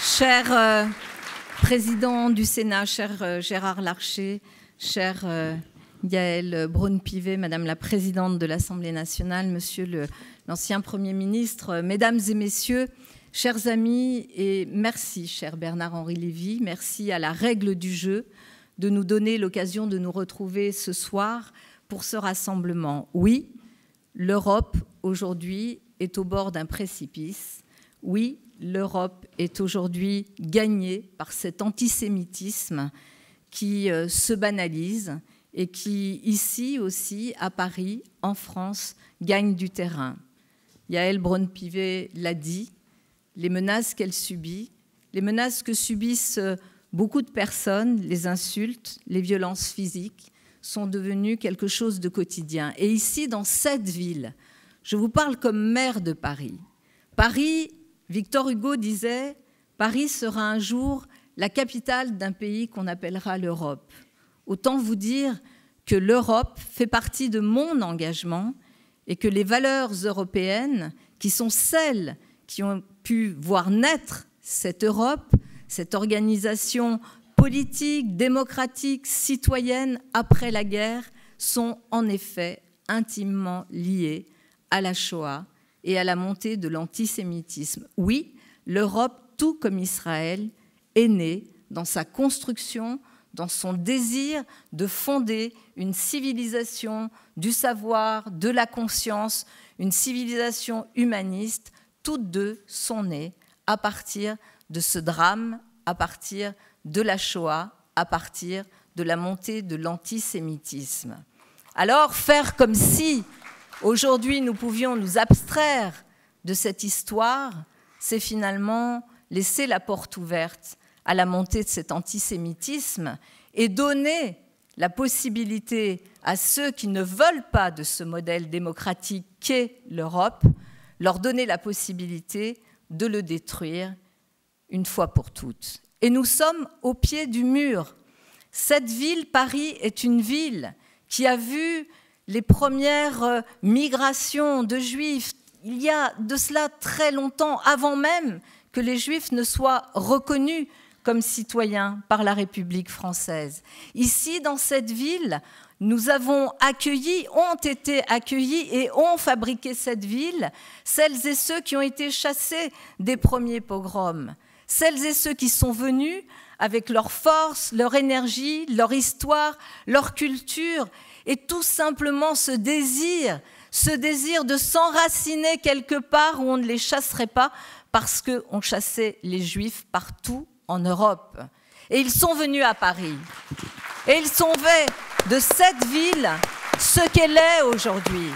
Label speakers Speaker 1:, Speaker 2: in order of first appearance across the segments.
Speaker 1: Cher président du Sénat, cher Gérard Larcher, cher Yaël Braun-Pivet, Madame la présidente de l'Assemblée nationale, Monsieur l'ancien Premier ministre, Mesdames et Messieurs, chers amis, et merci, cher Bernard-Henri Lévy, merci à la règle du jeu de nous donner l'occasion de nous retrouver ce soir pour ce rassemblement. Oui, l'Europe, aujourd'hui, est au bord d'un précipice. Oui, l'Europe est aujourd'hui gagnée par cet antisémitisme qui se banalise et qui, ici aussi, à Paris, en France, gagne du terrain. Yaël Braun-Pivet l'a dit, les menaces qu'elle subit, les menaces que subissent beaucoup de personnes, les insultes, les violences physiques, sont devenues quelque chose de quotidien. Et ici, dans cette ville, je vous parle comme maire de Paris. Paris, Victor Hugo disait, Paris sera un jour la capitale d'un pays qu'on appellera l'Europe. Autant vous dire que l'Europe fait partie de mon engagement et que les valeurs européennes, qui sont celles qui ont pu voir naître cette Europe, cette organisation politique, démocratique, citoyenne après la guerre, sont en effet intimement liées à la Shoah et à la montée de l'antisémitisme. Oui, l'Europe, tout comme Israël, est née dans sa construction, dans son désir de fonder une civilisation du savoir, de la conscience, une civilisation humaniste. Toutes deux sont nées à partir de ce drame, à partir de la Shoah, à partir de la montée de l'antisémitisme. Alors, faire comme si aujourd'hui nous pouvions nous abstraire de cette histoire, c'est finalement laisser la porte ouverte à la montée de cet antisémitisme et donner la possibilité à ceux qui ne veulent pas de ce modèle démocratique qu'est l'Europe, leur donner la possibilité de le détruire une fois pour toutes. Et nous sommes au pied du mur. Cette ville, Paris, est une ville qui a vu les premières migrations de Juifs il y a de cela très longtemps, avant même que les Juifs ne soient reconnus comme citoyens par la République française. Ici, dans cette ville, nous avons accueilli, ont été accueillis et ont fabriqué cette ville, celles et ceux qui ont été chassés des premiers pogroms, celles et ceux qui sont venus avec leur force, leur énergie, leur histoire, leur culture, et tout simplement ce désir de s'enraciner quelque part où on ne les chasserait pas, parce qu'on chassait les Juifs partout en Europe. Et ils sont venus à Paris. Et ils ont fait de cette ville ce qu'elle est aujourd'hui.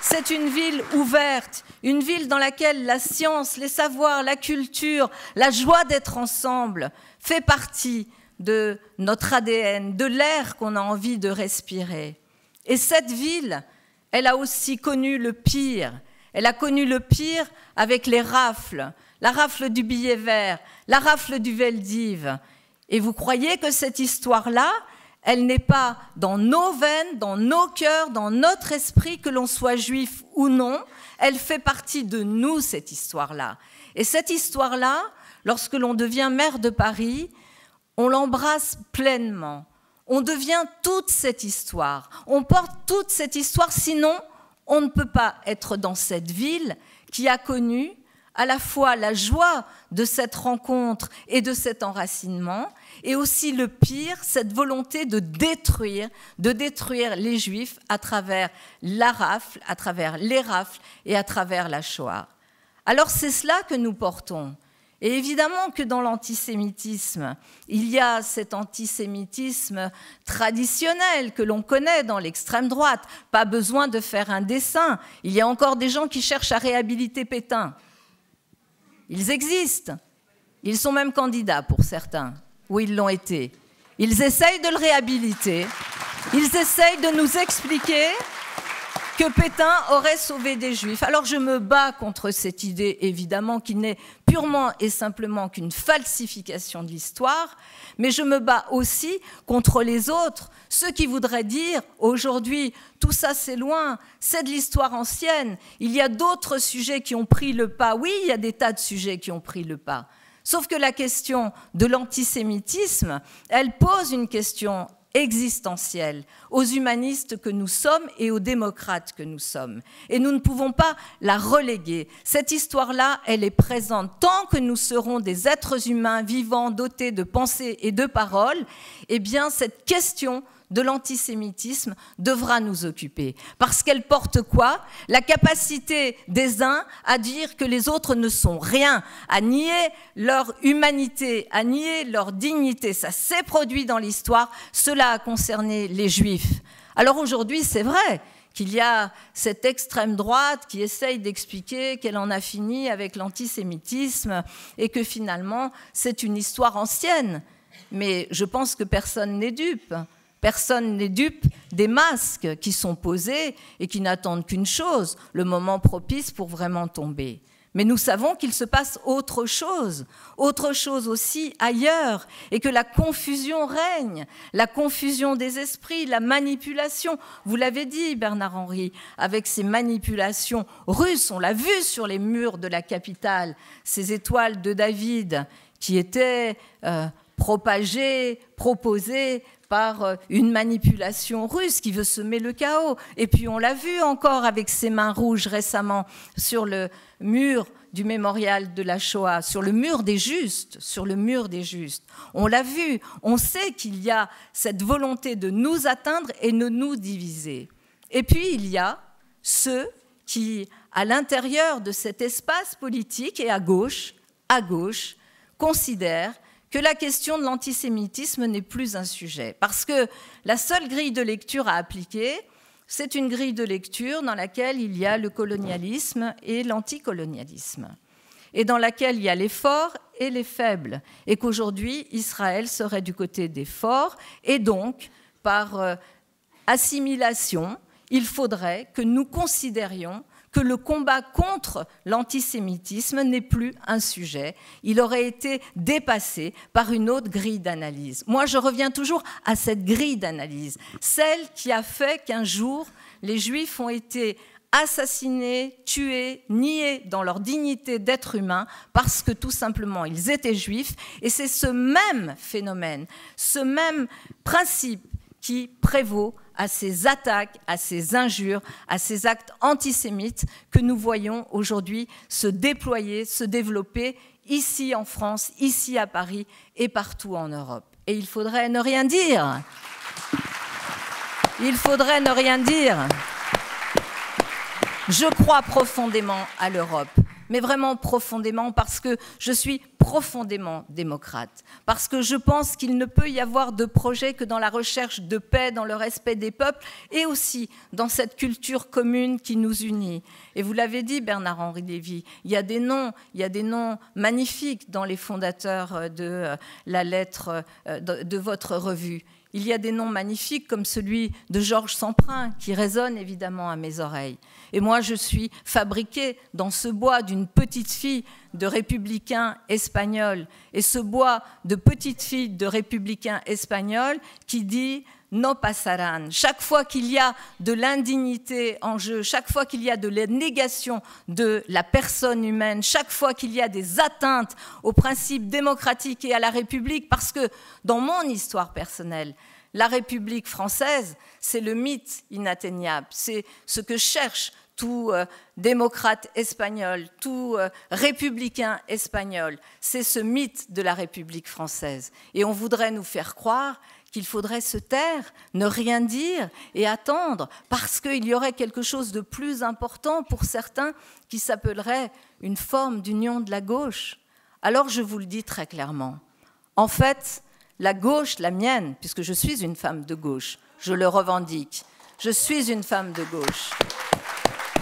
Speaker 1: C'est une ville ouverte, une ville dans laquelle la science, les savoirs, la culture, la joie d'être ensemble fait partie de notre ADN, de l'air qu'on a envie de respirer. Et cette ville, elle a aussi connu le pire. Elle a connu le pire avec les rafles, la rafle du billet vert, la rafle du Veldiv. Et vous croyez que cette histoire-là, elle n'est pas dans nos veines, dans nos cœurs, dans notre esprit, que l'on soit juif ou non. Elle fait partie de nous, cette histoire-là. Et cette histoire-là, lorsque l'on devient maire de Paris, on l'embrasse pleinement. On devient toute cette histoire. On porte toute cette histoire, sinon on ne peut pas être dans cette ville qui a connu à la fois la joie de cette rencontre et de cet enracinement, et aussi le pire, cette volonté de détruire les Juifs à travers la rafle, à travers les rafles et à travers la Shoah. Alors c'est cela que nous portons. Et évidemment que dans l'antisémitisme, il y a cet antisémitisme traditionnel que l'on connaît dans l'extrême droite. Pas besoin de faire un dessin. Il y a encore des gens qui cherchent à réhabiliter Pétain. Ils existent. Ils sont même candidats pour certains, ou ils l'ont été. Ils essayent de le réhabiliter. Ils essayent de nous expliquer que Pétain aurait sauvé des Juifs. Alors je me bats contre cette idée, évidemment, qui n'est purement et simplement qu'une falsification de l'histoire, mais je me bats aussi contre les autres, ceux qui voudraient dire aujourd'hui, tout ça c'est loin, c'est de l'histoire ancienne, il y a d'autres sujets qui ont pris le pas. Oui, il y a des tas de sujets qui ont pris le pas. Sauf que la question de l'antisémitisme, elle pose une question existentielle aux humanistes que nous sommes et aux démocrates que nous sommes. Et nous ne pouvons pas la reléguer. Cette histoire-là, elle est présente. Tant que nous serons des êtres humains vivants, dotés de pensée et de parole, eh bien, cette question de l'antisémitisme devra nous occuper. Parce qu'elle porte quoi? La capacité des uns à dire que les autres ne sont rien, à nier leur humanité, à nier leur dignité. Ça s'est produit dans l'histoire, cela a concerné les Juifs. Alors aujourd'hui, c'est vrai qu'il y a cette extrême droite qui essaye d'expliquer qu'elle en a fini avec l'antisémitisme et que finalement, c'est une histoire ancienne. Mais je pense que personne n'est dupe. Personne n'est dupe des masques qui sont posés et qui n'attendent qu'une chose, le moment propice pour vraiment tomber. Mais nous savons qu'il se passe autre chose aussi ailleurs, et que la confusion règne, la confusion des esprits, la manipulation. Vous l'avez dit, Bernard-Henri, avec ces manipulations russes, on l'a vu sur les murs de la capitale, ces étoiles de David qui étaient propagées, proposées par une manipulation russe qui veut semer le chaos. Et puis on l'a vu encore avec ces mains rouges récemment sur le mur du mémorial de la Shoah, sur le mur des justes, sur le mur des justes. On l'a vu, on sait qu'il y a cette volonté de nous atteindre et de nous diviser. Et puis il y a ceux qui, à l'intérieur de cet espace politique et à gauche, considèrent que la question de l'antisémitisme n'est plus un sujet. Parce que la seule grille de lecture à appliquer, c'est une grille de lecture dans laquelle il y a le colonialisme et l'anticolonialisme, et dans laquelle il y a les forts et les faibles, et qu'aujourd'hui, Israël serait du côté des forts, et donc, par assimilation, il faudrait que nous considérions que le combat contre l'antisémitisme n'est plus un sujet. Il aurait été dépassé par une autre grille d'analyse. Moi, je reviens toujours à cette grille d'analyse, celle qui a fait qu'un jour, les Juifs ont été assassinés, tués, niés dans leur dignité d'être humain parce que tout simplement ils étaient juifs. Et c'est ce même phénomène, ce même principe qui prévaut à ces attaques, à ces injures, à ces actes antisémites que nous voyons aujourd'hui se déployer, se développer ici en France, ici à Paris et partout en Europe. Et il faudrait ne rien dire. Il faudrait ne rien dire. Je crois profondément à l'Europe, mais vraiment profondément, parce que je suis profondément démocrate, parce que je pense qu'il ne peut y avoir de projet que dans la recherche de paix, dans le respect des peuples, et aussi dans cette culture commune qui nous unit. Et vous l'avez dit, Bernard-Henri Lévy, il y a des noms magnifiques dans les fondateurs de la lettre de votre revue. Il y a des noms magnifiques comme celui de Georges Semprin, qui résonne évidemment à mes oreilles. Et moi, je suis fabriquée dans ce bois d'une petite fille de républicains espagnols. Et ce bois de petite fille de républicains espagnols qui dit « no pasarán ». Chaque fois qu'il y a de l'indignité en jeu, chaque fois qu'il y a de la négation de la personne humaine, chaque fois qu'il y a des atteintes aux principes démocratiques et à la République, parce que dans mon histoire personnelle, la République française, c'est le mythe inatteignable, c'est ce que cherche tout démocrate espagnol, tout républicain espagnol. C'est ce mythe de la République française. Et on voudrait nous faire croire qu'il faudrait se taire, ne rien dire et attendre, parce qu'il y aurait quelque chose de plus important pour certains qui s'appellerait une forme d'union de la gauche. Alors je vous le dis très clairement, en fait, la gauche, la mienne, puisque je suis une femme de gauche, je le revendique, je suis une femme de gauche.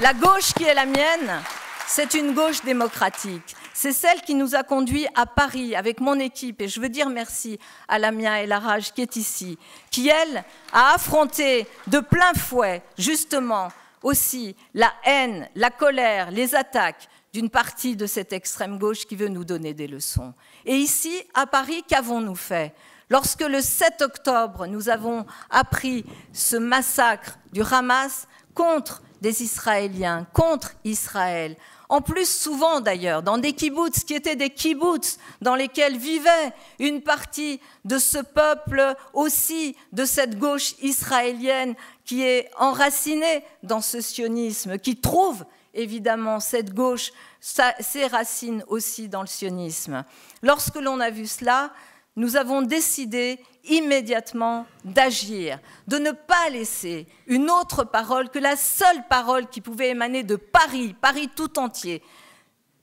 Speaker 1: La gauche qui est la mienne, c'est une gauche démocratique. C'est celle qui nous a conduits à Paris avec mon équipe, et je veux dire merci à Lamia El Harraj qui est ici, qui, elle, a affronté de plein fouet, justement, aussi la haine, la colère, les attaques d'une partie de cette extrême gauche qui veut nous donner des leçons. Et ici, à Paris, qu'avons-nous fait ? Lorsque le 7 octobre, nous avons appris ce massacre du Hamas contre des Israéliens contre Israël. En plus, souvent d'ailleurs, dans des kibboutz qui étaient des kibboutz dans lesquels vivait une partie de ce peuple aussi, de cette gauche israélienne qui est enracinée dans ce sionisme, qui trouve évidemment cette gauche, ses racines aussi dans le sionisme. Lorsque l'on a vu cela, nous avons décidé immédiatement d'agir, de ne pas laisser une autre parole que la seule parole qui pouvait émaner de Paris, Paris tout entier,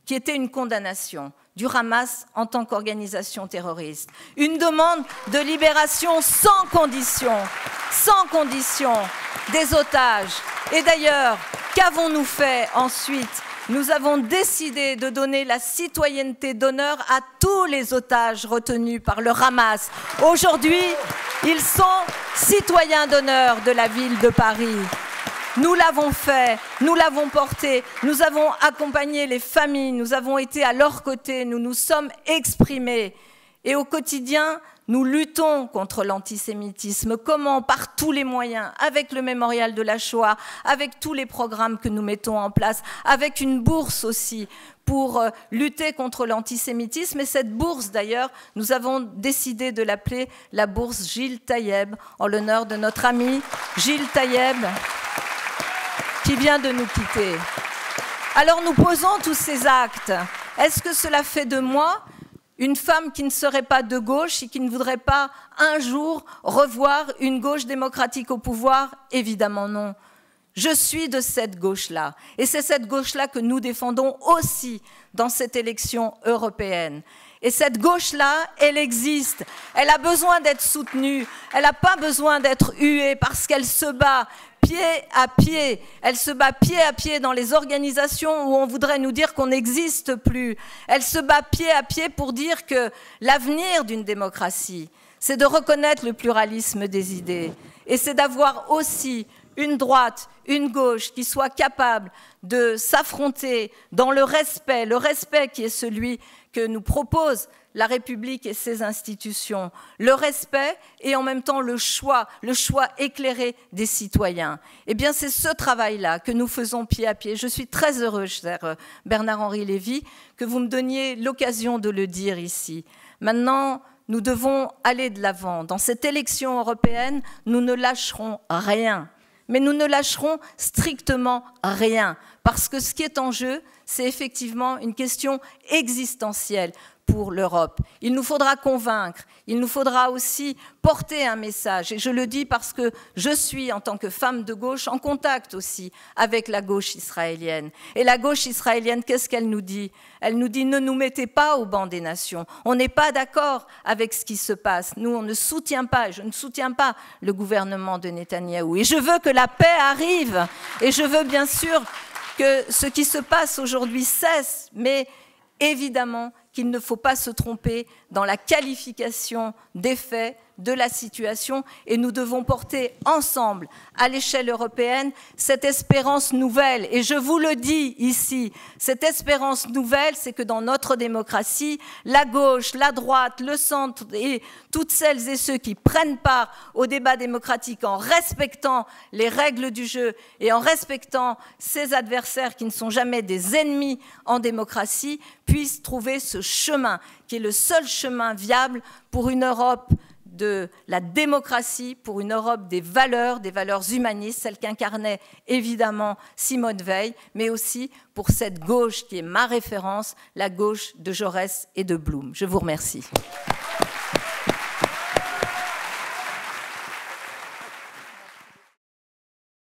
Speaker 1: qui était une condamnation du Hamas en tant qu'organisation terroriste. Une demande de libération sans condition des otages. Et d'ailleurs, qu'avons-nous fait ensuite ? Nous avons décidé de donner la citoyenneté d'honneur à tous les otages retenus par le Hamas. Aujourd'hui, ils sont citoyens d'honneur de la ville de Paris. Nous l'avons fait, nous l'avons porté, nous avons accompagné les familles, nous avons été à leur côté, nous nous sommes exprimés. Et au quotidien, nous luttons contre l'antisémitisme. Comment ? Par tous les moyens, avec le mémorial de la Shoah, avec tous les programmes que nous mettons en place, avec une bourse aussi pour lutter contre l'antisémitisme. Et cette bourse, d'ailleurs, nous avons décidé de l'appeler la bourse Gilles Taïeb, en l'honneur de notre ami Gilles Taïeb, qui vient de nous quitter. Alors nous posons tous ces actes. Est-ce que cela fait de moi une femme qui ne serait pas de gauche et qui ne voudrait pas un jour revoir une gauche démocratique au pouvoir? Évidemment non. Je suis de cette gauche-là. Et c'est cette gauche-là que nous défendons aussi dans cette élection européenne. Et cette gauche-là, elle existe. Elle a besoin d'être soutenue. Elle n'a pas besoin d'être huée parce qu'elle se bat pied à pied. Elle se bat pied à pied dans les organisations où on voudrait nous dire qu'on n'existe plus. Elle se bat pied à pied pour dire que l'avenir d'une démocratie, c'est de reconnaître le pluralisme des idées. Et c'est d'avoir aussi une droite, une gauche qui soit capable de s'affronter dans le respect qui est celui que nous propose la République et ses institutions, le respect et en même temps le choix éclairé des citoyens. Eh bien, c'est ce travail-là que nous faisons pied à pied. Je suis très heureuse, cher Bernard-Henri Lévy, que vous me donniez l'occasion de le dire ici. Maintenant, nous devons aller de l'avant. Dans cette élection européenne, nous ne lâcherons rien. Mais nous ne lâcherons strictement rien, parce que ce qui est en jeu, c'est effectivement une question existentielle pour l'Europe. Il nous faudra convaincre, il nous faudra aussi porter un message. Et je le dis parce que je suis, en tant que femme de gauche, en contact aussi avec la gauche israélienne. Et la gauche israélienne, qu'est-ce qu'elle nous dit ? Elle nous dit « Ne nous mettez pas au banc des nations. On n'est pas d'accord avec ce qui se passe. Nous, on ne soutient pas, je ne soutiens pas le gouvernement de Netanyahou. Et je veux que la paix arrive. Et je veux bien sûr que ce qui se passe aujourd'hui cesse. Mais évidemment qu'il ne faut pas se tromper dans la qualification des faits, de la situation, et nous devons porter ensemble, à l'échelle européenne, cette espérance nouvelle. Et je vous le dis ici, cette espérance nouvelle, c'est que dans notre démocratie, la gauche, la droite, le centre et toutes celles et ceux qui prennent part au débat démocratique en respectant les règles du jeu et en respectant ses adversaires qui ne sont jamais des ennemis en démocratie, puissent trouver ce chemin qui est le seul chemin viable pour une Europe de la démocratie, pour une Europe des valeurs humanistes, celles qu'incarnait évidemment Simone Veil, mais aussi pour cette gauche qui est ma référence, la gauche de Jaurès et de Blum. Je vous remercie.